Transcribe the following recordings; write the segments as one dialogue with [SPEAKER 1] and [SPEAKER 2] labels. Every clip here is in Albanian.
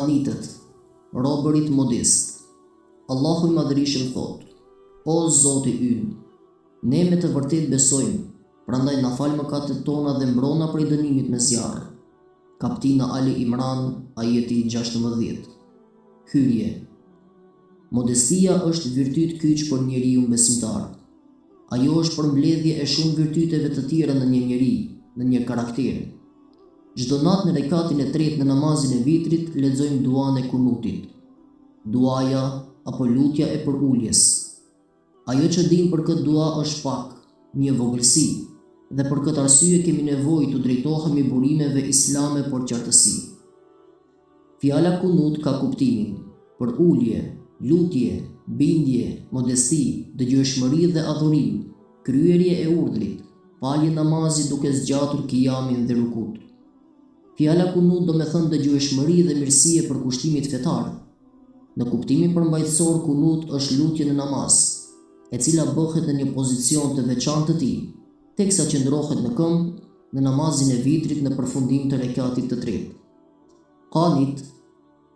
[SPEAKER 1] qanitet, robërit modest. Allahu i Madhërisht thot: O Zoti ynë, ne me të vërtet besojmë, prandaj na fal mëkatet tona dhe mbrona prej dënimit me zjarr. Kaptina Ali Imran, ajeti 16. Hyrje. Modestia është virtyt kyç për njeriu besimtar. Ajo është përmbledhje e shumë virtyteve të tjera në një njeri, në një karakter. Çdo natë në rekatin e tretë në namazin e vitrit lexojmë duan e kunutit. Duaja apo lutja e përuljes. Ajo që dim për këtë dua është pak, një vogëlsi, dhe për këtë arsye kemi nevojë të drejtohemi burimeve islame për qartësi. Fjala kunut ka kuptimin përulje, lutje, bindje, modesti, dëgjueshmëri dhe adhurim, kryerje e urdhrit, falje namazit duke zgjatur kiamin dhe rukut. Fjala kunut do me thënë dëgjueshmëri dhe mirësie për kushtimit fetar. Në kuptimin përmbajtësor, kunut është lutje në namaz, e cila bëhet në një pozicion të veçantë të tij, teksa qëndrohet në këmbë në namazin e vitrit në përfundim të rekatit të tretë. Qanit,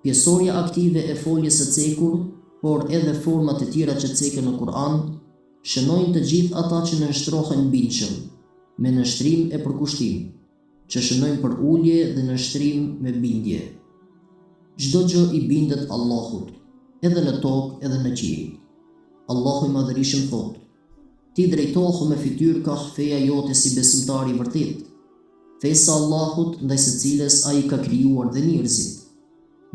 [SPEAKER 1] pjesoria aktive e foljes së cekur, por edhe format e tjera që ceken në Kur'an, shënojnë të gjithë ata që nënshtrohen bindshëm, me nënshtrim e përkushtim, që shënojnë për ulje dhe nënshtrim me bindje. Çdo gjë i bindet Allahut, edhe në tokë edhe në qiell. Allahu i Madhërisht thot: Ti drejtohu me fytyrë ka feja jote si besimtar i vërtet, fesa Allahut ndaj së cilës ai ka krijuar dhe njerëzit.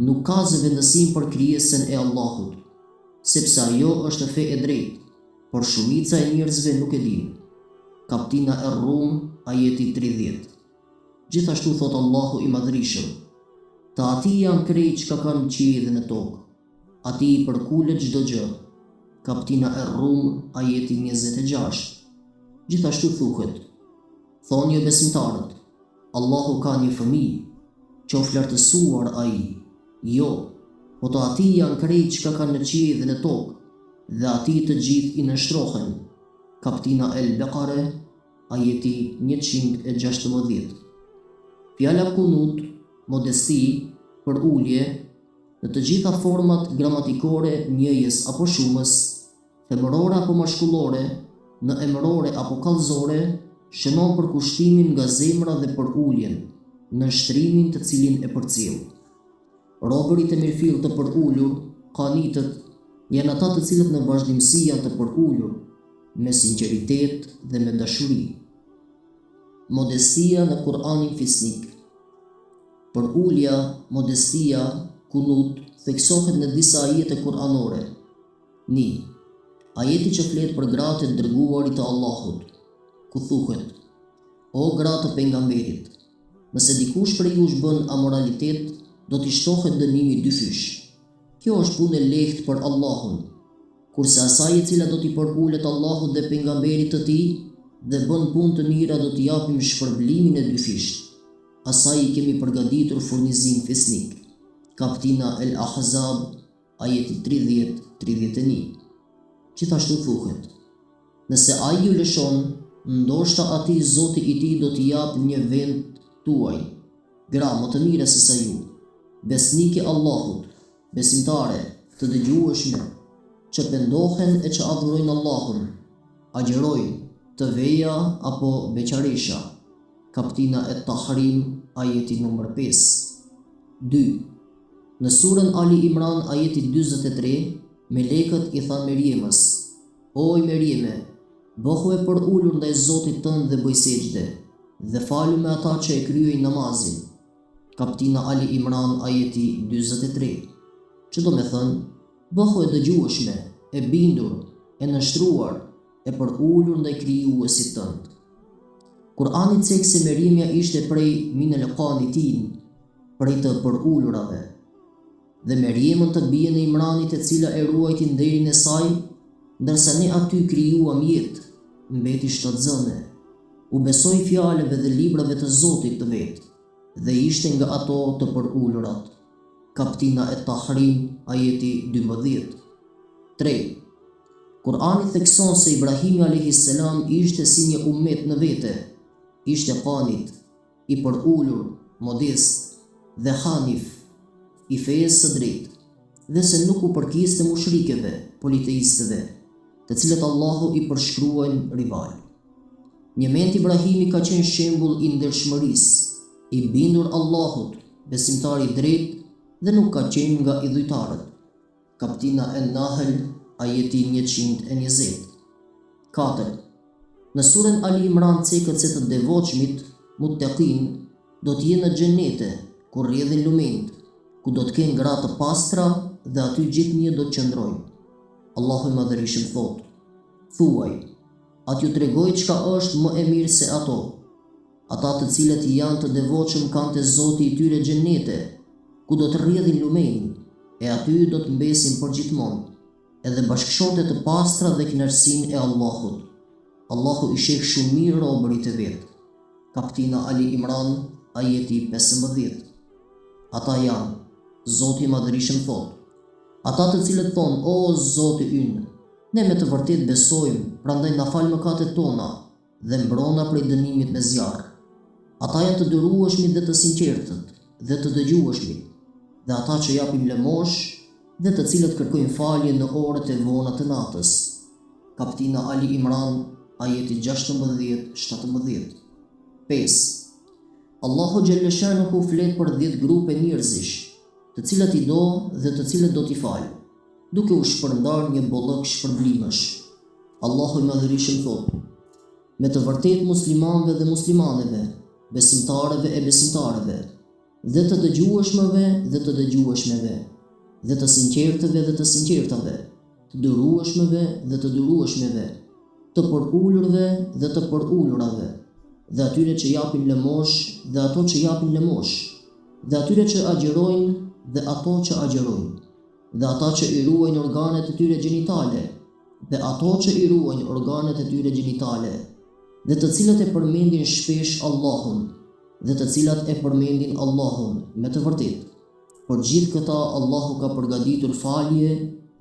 [SPEAKER 1] Nuk ka zëvendësim për krijesën e Allahut, sepse ajo është fe e drejtë, por shumica e njerëzve nuk e din. Kaptina e Rum, ajeti 30. Gjithashtu thot Allahu i Madhërisht: Të ati janë krejt çka kanë në qiell dhe në tokë, ati i përkulet çdo gjë. Kaptina e Rum, ajeti 26. Gjithashtu thuhet: Thoni o besimtarët, Allahu ka një fëmijë, qof lartësuar ai. Jo, po të ati janë krejt çka kanë në qiell dhe në tokë, dhe ati të gjithë i nënshtrohen. Kaptina el-Beqare, ajeti 116. Fjala kunut, modesti, për ulje, në të gjitha format gramatikore njëjës apo shumës, femërore apo mashkullore, në emërore apo kallëzore, shënon për kushtimin nga zemra dhe për uljen, në shtrimin të cilin e përcjell. Robërit e mirëfill të përulur, qanitët, janë ata të cilët në vazhdimsi janë të përulur, me sinqeritet dhe me dashuri. Modestia në Kur'anin fisnik. Përulja, modestia, kunut, theksohet në disa ajete kuranore. 1. Ajeti që flet për gratë e dërguarit të Allahut, ku thuhet: O gratë të pejgamberit, nëse dikush prej jush bën amoralitet, do t'i shtohet dënimi dyfysh. Kjo është punë e lehtë për Allahun, kurse asaj e cila do t'i përulet Allahut dhe pejgamberit të tij dhe bën punë të mira do t'i japim shpërblimin e dyfisht. Asaj i kemi përgatitur furnizim fisnik. Kaptina el-Ahzab, ajeti 30-31. Gjithashtu thuhet: Nëse ai ju lëshon, ndoshta atij Zoti i tij do t'i jap një vend tuaj, gra më të mira se sa ju. Besnike Allahut, besimtare, të dëgjueshme, që pendohen e që adhurojnë Allahun, agjerojnë, të veja apo beqaresha. Kaptina e Tahrim, ajeti nr. 5. 2. Në surën Ali Imran, ajeti 43, melekët i than Meriemës: O Merieme, bëhu e për ullur ndaj Zotit tënd dhe bëj sejdë, dhe falu me ata që e kryejnë namazin. Kaptina Ali Imran, ajeti 43. Që do me thënë, bëhu e dëgjueshme, e bindur, e nështruar, e për ullur ndaj krijuesit tënd. Kur'ani cek se Meriemja ishte prej minel qanitin, prej të për ullurave, dhe Meriemën të bien e Imranit e cila e ruajti nderin e saj, ndërsa ne aty krijuam jetë, mbeti shtatzëne, u besoi fjalëve dhe librave të Zotit të vet, dhe ishte nga ato të përullurat. Kaptina e Tahrim, ajeti 12. 3. Kur'ani thekson se Ibrahimi a.s. ishte si një ummet në vete, ishte qanit, i përullur, modest dhe hanif, i fesë së drejtë, dhe se nuk u përkiste mushrikeve, politeistëve, të cilët Allahu i përshkruajnë rival. Një ment Ibrahimi ka qenë shembull i ndershmërisë, i bindur Allahut, besimtar i drejtë dhe nuk ka qenë nga idhujtarët. Kaptina an-Nahl, ajeti 120. 4. Në surën Ali Imran cekët se të devotshmit, muttaqin, do të jenë në xhenete, ku rrjedhin lumenjt, ku do të kenë gra të pastra dhe aty gjithnjë do të qëndrojnë. Allahu i Madhërisht thotë: Thuaj, atë ju tregoj çka është më e mirë se ato. Ata të cilët janë të devotshëm kanë te Zoti i tyre xhenete, ku do të rrjedhin lumenj, e aty do të mbesin përgjithmonë, edhe bashkëshorte të pastra dhe kënaqësinë e Allahut. Allahu i sheh shumë mirë robërit e vet. Kaptina Ali Imran, ajeti 15. Ata janë, Zoti i Madhërisht thotë: ata të cilët thonë: O Zoti ynë, ne me të vërtet besojmë, prandaj na fal mëkatet tona dhe mbrona prej dënimit me zjarr. Ata janë të durueshmit dhe të sinqertët dhe të dëgjueshmit, dhe ata që japin lëmosh dhe të cilët kërkojnë falje në orët e vona të natës. Kaptina Ali Imran, ajeti 16-17. 5. Allahu Gjellëshanuhu flet për 10 grupe njerëzish, të cilët i do dhe të cilët do t'i falë, duke u shpërndar një bollëk shpërblimesh. Allahu i Madhërisht thotë: me të vërtet muslimanëve dhe muslimaneve, besimtarëve e besimtarëve, dhe të dëgjueshmëve dhe të dëgjueshmeve, dhe të sinqertëve dhe të sinqertave, të durueshmëve dhe të durueshmeve, të përulurve dhe të përulurave, dhe atyre që japin lëmosh dhe ato që japin lëmosh, dhe atyre që agjerojnë dhe ato që agjerojnë, dhe ata që i ruajnë organet e tyre gjinitale, dhe ato që i ruajnë organet e tyre gjinitale, dhe të cilët e përmendin shpesh Allahun, dhe të cilat e përmendin Allahun me të vërtet. Por gjithë këta Allahu ka përgatitur falje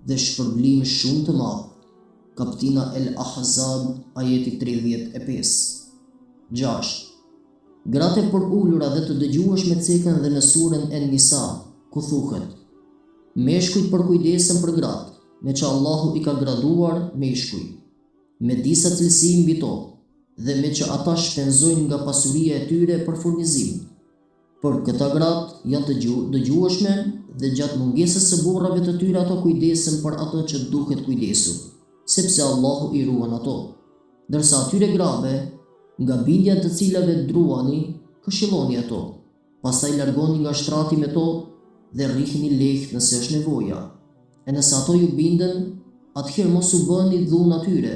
[SPEAKER 1] dhe shpërblim shumë të madh. Kaptina El Ahzab, ajeti 35. 6. Gratë e përulura dhe të dëgjueshme ceken dhe në surën En-Nisa, ku thuhet: meshkujt përkujdesen për gratë, me që Allahu i ka graduar meshkuj, me disa cilësi mbi to, dhe me që ata shpenzojnë nga pasuria e tyre për furnizim. Por këta gratë janë të dëgjueshme dhe gjatë mungesës së burrave të tyre ato kujdesen për ato që duhet kujdesur, sepse Allahu i ruan ato. Ndërsa atyre grave, nga bindja të cilave druani, këshilloni ato, pastaj largoni nga shtrati me to dhe rrihni lehtë nëse është nevoja. E nëse ato ju binden, atëherë mos u bëni dhunë atyre.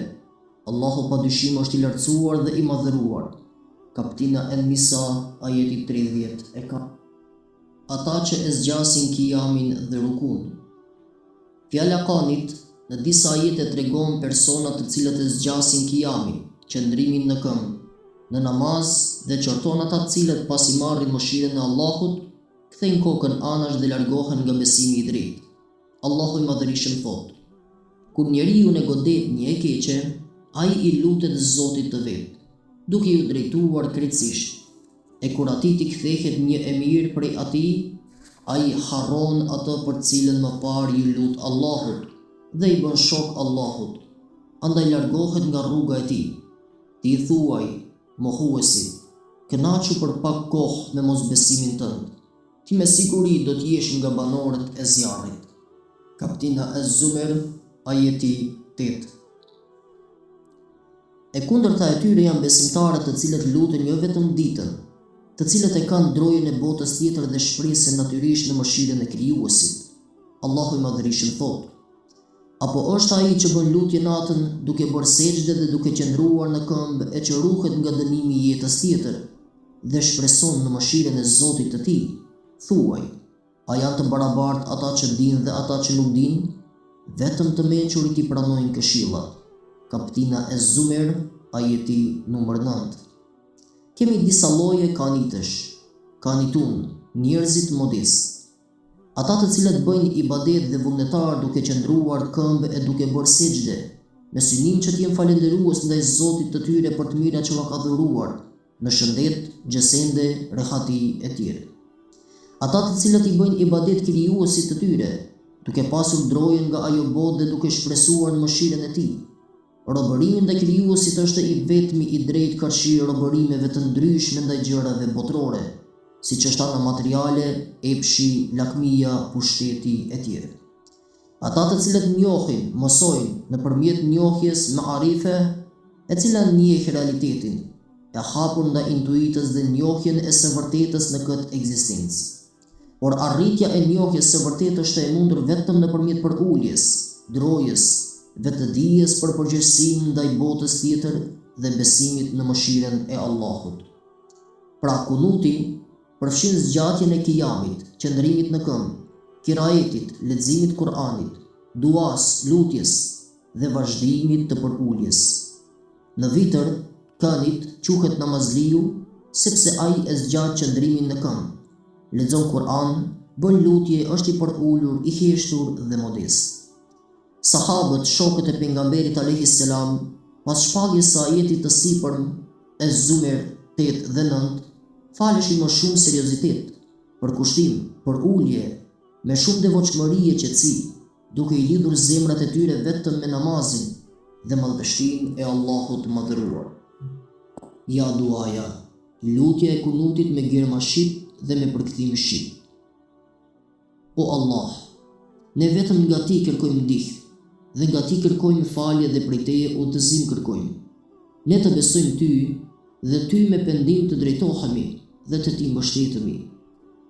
[SPEAKER 1] Allahu padyshim është i lartësuar dhe i madhëruar. Kaptina En-Nisa, ajeti 30. Ata që e zgjasin kiamin dhe rukun. Fjala qanit në disa ajete tregon persona të cilët e zgjasin kiamin, qëndrimin në këmbë, në namaz dhe qorton ata të cilët pasi marrin mëshirën e Allahut, kthejnë kokën anash dhe largohen nga besimi i drejtë. Allahu i Madhërisht thotë: kur njeriu e godet një e keqe, ai i lutet Zotit të vet, duke ju drejtuar krejtësisht. E kur atij t'i kthehet një e mirë prej atij, ai harron atë për cilën më parë ju lut Allahut dhe i bën shok Allahut, andaj largohet nga rruga e tij. Ti thuaj, mohuesi, kënaqu për pak kohë me mosbesimin tënd, ti me siguri do t'jesh nga banorët e zjarrit. Kaptina Az-Zumer, ajeti 8. E kundërta e tyre janë besimtarët të cilët luten jo vetëm ditën, të cilët e kanë drojën e botës tjetër dhe shpresen natyrisht në mëshirën e krijuesit. Allahu i Madhërisht thotë: apo është ai që bën lutje natën duke bërë sejdë dhe duke qëndruar në këmbë e që ruhet nga dënimi i jetës tjetër dhe shpreson në mëshirën e Zotit të tij? Thuaj, a janë të barabartë ata që dinë dhe ata që nuk dinë? Vetëm të mençurit i pranojnë këshillat. Kaptina Az-Zumer, ajeti numër 9. Kemi disa lloje kanitësh. Kanitun, njerëzit modest. Ata të cilët bëjnë ibadet dhe vullnetar duke qëndruar këmbë e duke bërë sejdë, me synim që t'jenë falendërues ndaj Zotit të tyre për të mirat që ka dhuruar, në shëndet, gjësende, rehati e tjerë. Ata të cilët i bëjnë ibadet krijuesit të tyre, duke pasur drojën nga ajo botë dhe duke shpresuar në mëshirën e tij. Robërimi ndaj krijuesit është i vetmi i drejtë kërshi robërimeve të ndryshme ndaj gjërave botërore, siç është ana materiale, epshi, lakmia, pushteti e tjerë. Ata të cilët njohin, mësojnë nëpërmjet njohjes me arife, e cila njeh realitetin, e hapur ndaj intuitës dhe njohjen e së vërtetës në këtë ekzistencë. Por arritja e njohjes së vërtetë është e mundur vetëm nëpërmjet përuljes, drojës, vetëdijes për përgjegjësinë ndaj botës tjetër dhe besimit në mëshirën e Allahut. Pra kunuti përfshin zgjatjen e kijamit, qëndrimit në këmbë, kiraetit, leximit Kur'anit, duas, lutjes dhe vazhdimit të përuljes. Në vitër, kënit quhet namazliu sepse ai e zgjat qëndrimin në këmbë. Lexon Kur'an, bën lutje, është i përulur, i heshtur dhe modest. Sahabët, shokët e pejgamberit alayhis salam, pas shpalljes së ajetit të sipërm e Zumer 8 dhe 9, faleshin më shumë seriozitet, përkushtim, përulje, me shumë devotshmëri e qetësi, duke i lidhur zemrat e tyre vetëm me namazin dhe madhështinë e Allahut të madhëruar. Ja duaja, lutja e kunutit me gjerma shqip dhe me përkthim shqip. O Allah, ne vetëm nga ti kërkojmë ndihmë dhe nga ti kërkojmë falje dhe prej teje udhëzim kërkojmë. Ne të besojmë ty dhe ty me pendim të drejtohemi dhe të ti mbështetemi.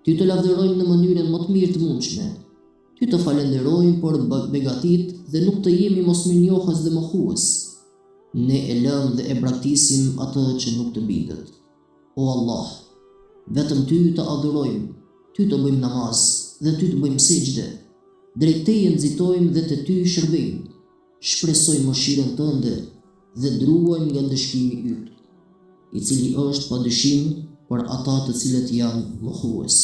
[SPEAKER 1] Ty të lavdërojmë në mënyrën më të mirë të mundshme. Ty të falenderojmë për begatit dhe nuk të jemi mosmirnjohës dhe mohues. Ne e lëm dhe e braktisim atë që nuk të bindet. O Allah, vetëm ty të adhurojmë, ty të bëjmë namaz dhe ty të bëjmë sejdë. Drejt teje nxitojmë dhe të ty shërbejmë. Shpresojmë mëshirën tënde dhe druajmë nga ndëshkimi yt, i cili është pa dyshim për ata të cilët janë mohues.